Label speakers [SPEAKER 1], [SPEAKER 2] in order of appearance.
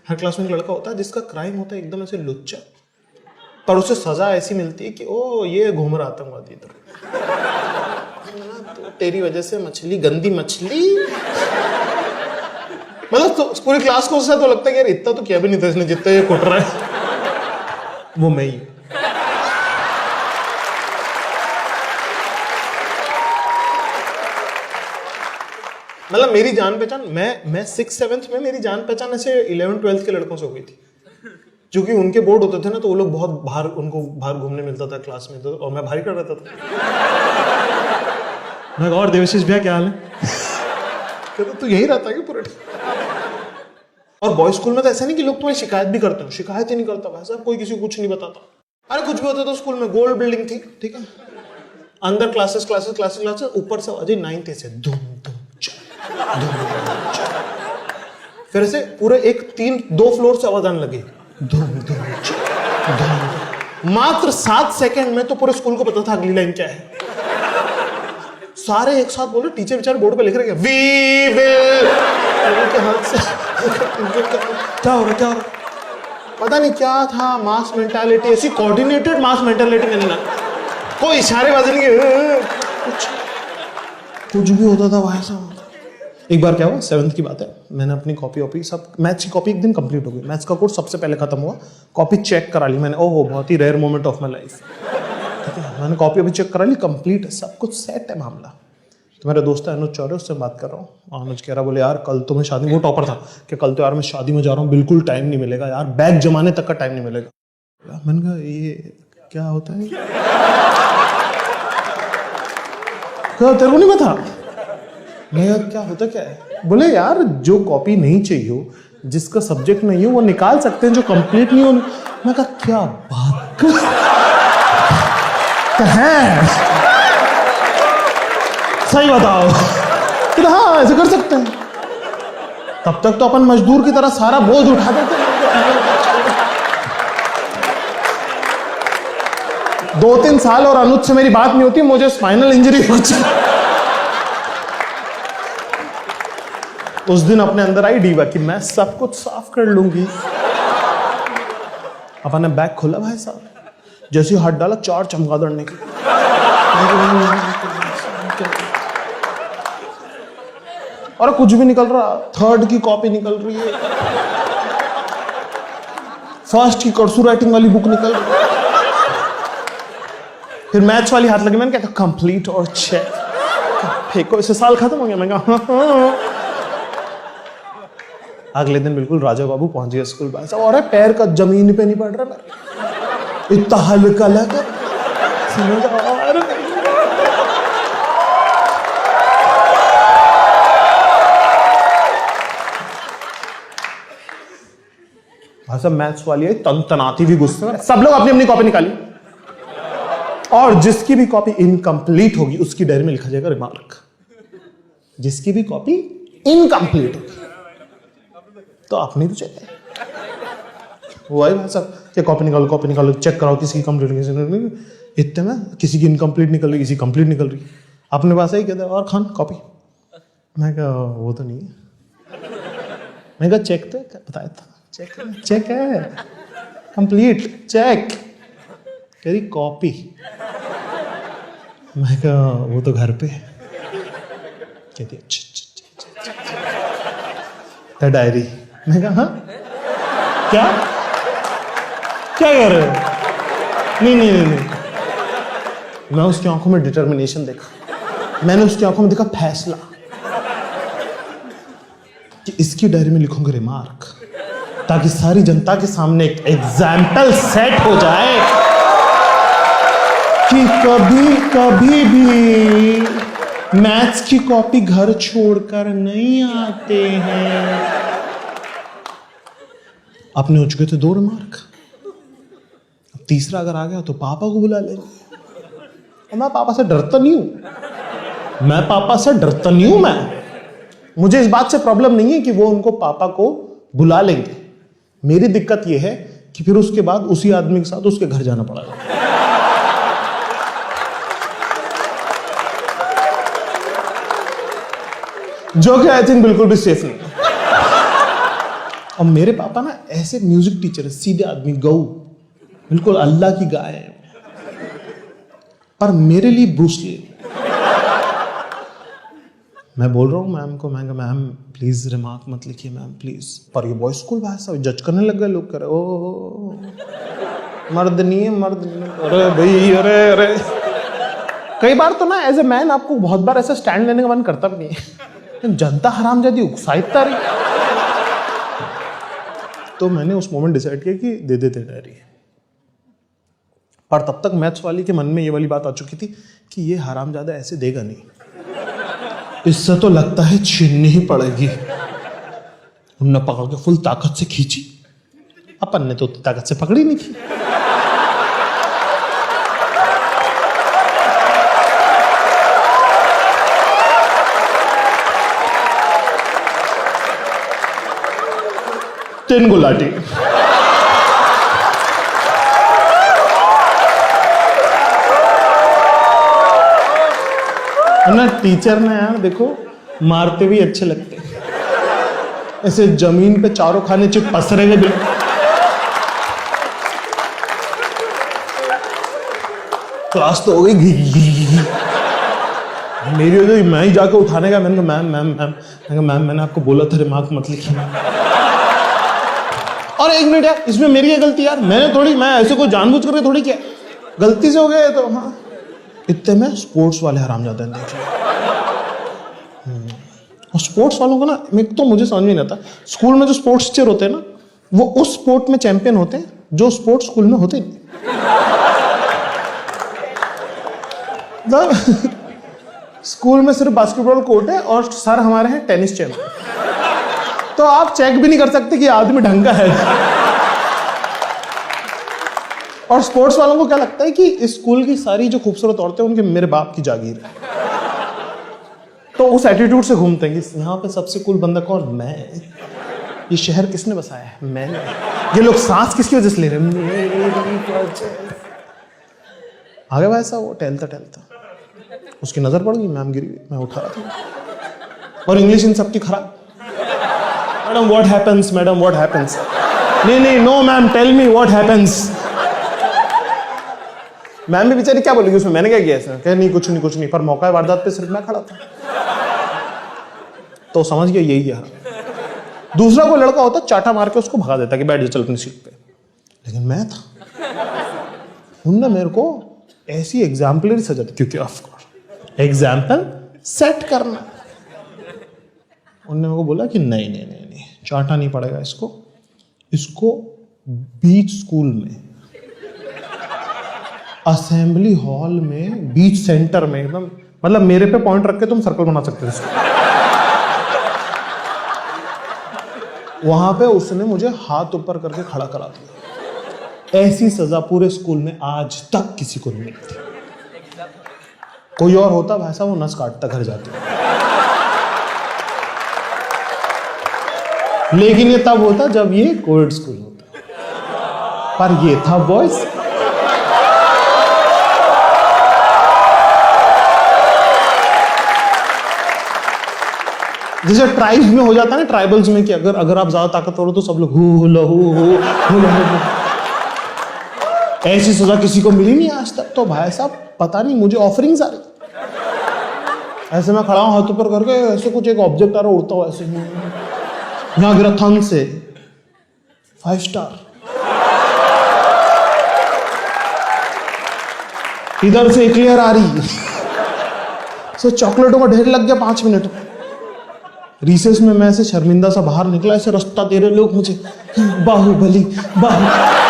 [SPEAKER 1] हर class में एक लड़का होता है जिसका क्राइम होता है एकदम ऐसे लुच्चा, पर उसे सजा ऐसी मिलती है कि ओ ये घूम रहा आतंकवादी इधर, तो तेरी वजह से मछली, गंदी मछली, मतलब तो पूरी क्लास को उससे तो लगता है कि यार इतना तो किया भी नहीं था इसने जितना ये कुट रहा है। वो मैं ही। मतलब मेरी जान पहचान, मैं 6th-7th में मेरी जान पहचान ऐसे 11th-12th के लड़कों से हो गई थी, क्योंकि उनके बोर्ड होते थे ना, तो वो लोग बहुत बाहर, उनको बाहर घूमने मिलता था क्लास में, तो और मैं बाहर ही कर रहता था। मैं और देवशीष भैया क्या हाल है? कहते तू यही रहता है कि पूरे। और बॉयज स्कूल में तो ऐसा नहीं कि लोग तुम्हें शिकायत भी करते हो, शिकायत ही नहीं करता भाई साहब, कोई किसी को कुछ नहीं बताता। अरे कुछ भी होता तो स्कूल में गोल बिल्डिंग थी, ठीक है, अंदर क्लासेस, ऊपर से आवाज 9th से धूम धूम फिर से पूरे 2 फ्लोर से आवाज आने लगी धूम धूम। मात्र 7 सेकंड में तो पूरे स्कूल को पता था अगली लाइन क्या है। सारे एक साथ बोले, टीचर बेचारे बोर्ड पे लिख रहे हैं वी विल के हाथ से। क्या हो रहा पता नहीं क्या था, मास मेंटालिटी, ऐसी कोऑर्डिनेटेड मास मेंटालिटी मैंने ना, कोई इशारेबाजी नहीं, कुछ भी होता था भाई साहब। एक बार क्या हुआ, 7th की बात है, मैंने अपनी कॉपी सब, मैथ्स की कॉपी एक दिन कंप्लीट हो गई, मैथ्स का कोर्स सबसे पहले खत्म हुआ, कॉपी चेक करा ली मैंने, ओहो बहुत ही rare moment of my life, ठीक है, मैंने कॉपी अभी चेक करा ली, कंप्लीट है, सब कुछ सेट है मामला। तो मेरा दोस्त है अनुज चौरे, उससे बात कर रहा हूँ, अनुज कह रहा बोले यार कल तो मैं शादी, वो टॉपर था, कि कल तो यार मैं शादी में जा रहा हूँ, बिल्कुल टाइम नहीं मिलेगा यार, बैग जमाने तक का टाइम नहीं मिलेगा। मैंने कहा ये क्या होता है, तेरे को नहीं पता? मैं क्या होता क्या है? बोले यार जो कॉपी नहीं चाहिए हो, जिसका सब्जेक्ट नहीं हो, वो निकाल सकते हैं, जो कंप्लीट नहीं हो। मैं कहा क्या बात है, सही बताओ? कि हाँ ऐसे कर सकते हैं। तब तक तो अपन मजदूर की तरह सारा बोझ उठा देते। 2-3 साल और अनुज से मेरी बात नहीं होती, मुझे स्पाइनल इंजरी हो चुकी। उस दिन अपने अंदर आई डीवा कि मैं सब कुछ साफ कर लूंगी। अपन ने बैग खोला भाई साहब, जैसे ही हाथ डाला 4 चमगादड़ निकले। और कुछ भी निकल रहा, 3rd की कॉपी निकल रही है, 1st की कर्सू राइटिंग वाली बुक निकल रही है, फिर मैथ्स वाली हाथ लगी, मैंने कहता कंप्लीट और चेक, फेंको इसे, साल खत्म हो गया। मैं कहा अगले दिन बिल्कुल राजा बाबू पहुंच गया स्कूल पास, और पैर का जमीन पे नहीं पड़ रहा, इतना हल्का लगा। सब मैथ्स वाली है तनाती भी गुस्से में, सब लोग अपनी अपनी कॉपी निकाली, और जिसकी भी कॉपी इनकम्प्लीट होगी उसकी डायरी में लिखा जाएगा रिमार्क, जिसकी भी कॉपी इनकम्प्लीट होगी। तो अपनी तो चाहिए वो है भाई साहब, क्या कॉपी निकालो, चेक कराओ किसी की कंप्लीट, इतने में किसी की इनकम्प्लीट निकल रही, किसी कंप्लीट निकल रही, अपने पास ही कहते और खान कॉपी। मैं कहा वो तो नहीं है। मैं कहा चेक तो बताया था, चेक है कंप्लीट चेक, कह रही कॉपी। मैं कहा वो तो घर पे है। कहती अच्छा डायरी। मैं कहा हाँ क्या क्या कर रहे हो? नहीं, मैं उसकी आंखों में डिटर्मिनेशन देखा, मैंने उसकी आंखों में देखा फैसला कि इसकी डायरी में लिखूंगा रिमार्क, ताकि सारी जनता के सामने एक एग्जाम्पल सेट हो जाए कि कभी भी मैथ्स की कॉपी घर छोड़कर नहीं आते हैं। अपने हो चुके थे 2 रिमार्क, अब तीसरा अगर आ गया तो पापा को बुला लेंगे। और मैं पापा से डरता नहीं हूं, मुझे इस बात से प्रॉब्लम नहीं है कि वो उनको पापा को बुला लेंगे। मेरी दिक्कत यह है कि फिर उसके बाद उसी आदमी के साथ उसके घर जाना पड़ेगा। जो कि आई थिंक बिल्कुल भी सेफ नहीं। और मेरे पापा ना ऐसे म्यूजिक टीचर है, सीधे आदमी, गऊ, बिल्कुल अल्लाह की गाय है, पर मेरे लिए ब्रूस ली। मैं बोल रहा हूँ मैम को, मैं मैम प्लीज रिमार्क मत लिखिए मैम प्लीज, पर ये बॉयज स्कूल भाई साहब जज करने लग गए लोग, कर ओ मर्द नहीं है, मर्द नहीं है। अरे भाई, अरे अरे, कई बार तो ना एज ए मैन आपको बहुत बार ऐसा स्टैंड लेने का मन करता भी नहीं है, जनता हरामजादी उकसाइता रही, तो मैंने उस मोमेंट डिसाइड किया कि दे देते डायरी। पर तब तक मैथ्स वाली के मन में ये वाली बात आ चुकी थी कि ये हरामजादा ऐसे देगा नहीं, इससे तो लगता है छीननी ही पड़ेगी। उनने पकड़ के फुल ताकत से खींची, अपन ने तो ताकत से पकड़ी नहीं थी। तीन गुलाटी। ना टीचर ने यार देखो मारते भी अच्छे लगते, ऐसे जमीन पे चारों खाने चिप पसरे हुए बिल्कुल। क्लास तो हो गई मेरी, तो मैं ही जाके उठाने का, मैंने कहा मैम मैम मैम मैम मैंने आपको बोला था रिमार्क मत लिखिए। और एक मिनट यार, इसमें मेरी है गलती यार, मैंने थोड़ी, मैं ऐसे कोई जानबूझ करके थोड़ी किया, गलती से हो गया तो। हाँ, इतने में स्पोर्ट्स वाले हराम जाते हैं, देखिए। और स्पोर्ट्स वालों को ना, मुझे समझ में नहीं आता, स्कूल में जो स्पोर्ट्स टीचर होते हैं ना, वो उस स्पोर्ट में चैंपियन होते हैं जो स्पोर्ट्स स्कूल में होते नहीं। स्कूल में सिर्फ बास्केटबॉल कोर्ट है और सर हमारे हैं टेनिस चैंपियन, तो आप चेक भी नहीं कर सकते कि आदमी ढंग का है। और स्पोर्ट्स वालों को क्या लगता है कि इस स्कूल की सारी जो खूबसूरत औरतें उनके मेरे बाप की जागीर है, तो उस एटीट्यूड से घूमते हैं कि यहाँ पे सबसे कूल बंदा कौन, मैं। ये शहर किसने बसाया है, मैंने। ये लोग सांस किसकी वजह से ले रहे हैं, आगे भाई साहब वो टहलता टहलता उसकी नजर पड़ गई, मैम गिरी, मैं उठा रहा था, और इंग्लिश इन सबकी खराब। Madam what happens, madam what happens, नहीं no ma'am tell me what happens. Ma'am भी बेचारी क्या बोलेगी उसमें, मैंने क्या किया ऐसा, कह नहीं कुछ नहीं, पर मौका वारदात पे सिर्फ मैं खड़ा था, तो समझ गया यही है। दूसरा कोई लड़का होता चाटा मार के उसको भगा देता कि बैठ जा चल अपनी सीट पे, लेकिन मैं था, उनने मेरे को ऐसी एग्जाम्पलरी सजा दी, क्योंकि ऑफ कोर्स एग्जाम्पल सेट करना। उन्होंने मेरे को बोला कि नहीं चाटा नहीं पड़ेगा इसको बीच स्कूल में, असेंबली हॉल में, बीच सेंटर में, एकदम मतलब मेरे पे पॉइंट रख के तुम सर्कल बना सकते हो इसको। वहां पे उसने मुझे हाथ ऊपर करके खड़ा करा दिया। ऐसी सजा पूरे स्कूल में आज तक किसी को नहीं मिलती। कोई और होता भाई साहब वो नस काटता घर जाते, लेकिन ये तब होता जब ये कोविड स्कूल होता, पर ये था बॉयज। जैसे ट्राइब्स में हो जाता है ना, ट्राइबल्स में कि अगर आप ज्यादा ताकतवर हो तो सब लोग हु लहू। ऐसी सजा किसी को मिली नहीं आज तक। तो भाई साहब पता नहीं मुझे ऑफरिंग्स आ रही, ऐसे मैं खड़ा हूं हाथ ऊपर करके, ऐसे कुछ एक ऑब्जेक्ट आ रहा उड़ता हुआ ऐसे, यहां गिरा थंग से 5 स्टार, इधर से क्लियर आ रही, सो चॉकलेटों का ढेर लग गया 5 मिनट। रिसेस में मैं ऐसे शर्मिंदा सा बाहर निकला, ऐसे रास्ता दे रहे लोग मुझे, बाहुबली बाहुबली।